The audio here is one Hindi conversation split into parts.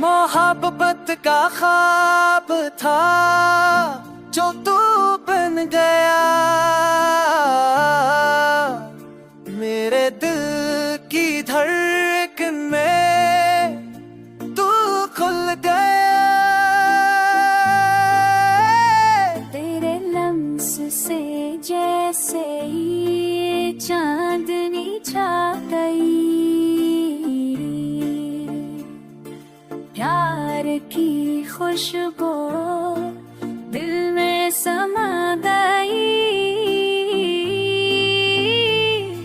मोहब्बत का ख्वाब था जो तू बन गया, मेरे दिल की धड़कन में तू खुल गया। तेरे लम्स से जैसे ही चांदनी छा गई, प्यार की खुशबू दिल में समा गई।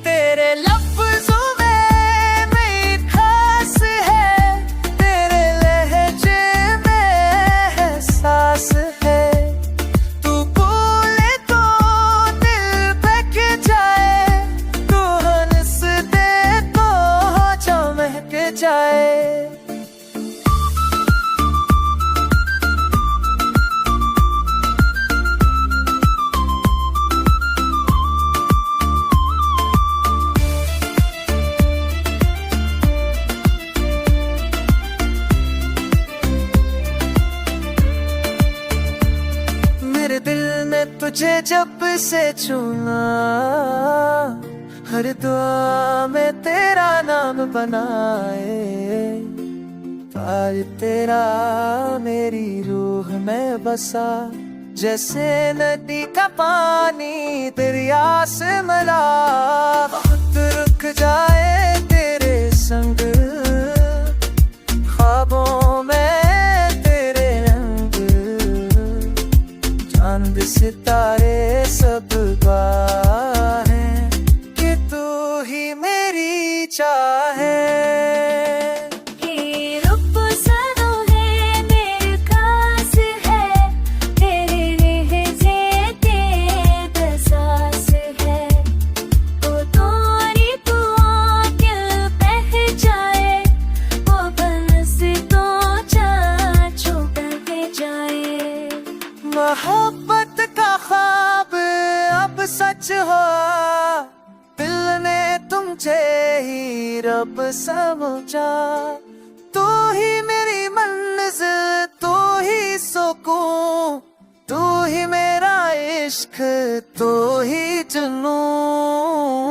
तेरे लफ्ज़ों में मिठास है, तेरे लहजे में एहसास है। तू बोले तो दिल बहक जाए, तू हंस दे तो चमक जाए। मेरे दिल ने तुझे जब से चुना, हर दुआ में तेरा नाम बनाए। प्यार तेरा मेरी रूह में बसा, जैसे नदी का पानी दरिया से मिला। वक्त रुक जाए तेरे संग, ख्वाबों में तेरे रंग, चांद सितारे सब गवाह हैं कि तू ही मेरी चाहे। मोहब्बत का ख्वाब अब सच हो, दिल ने तुझे ही रब समझा। तू ही मेरी मंजिल, तू ही सुकून, तू ही मेरा इश्क, तू ही जुनून।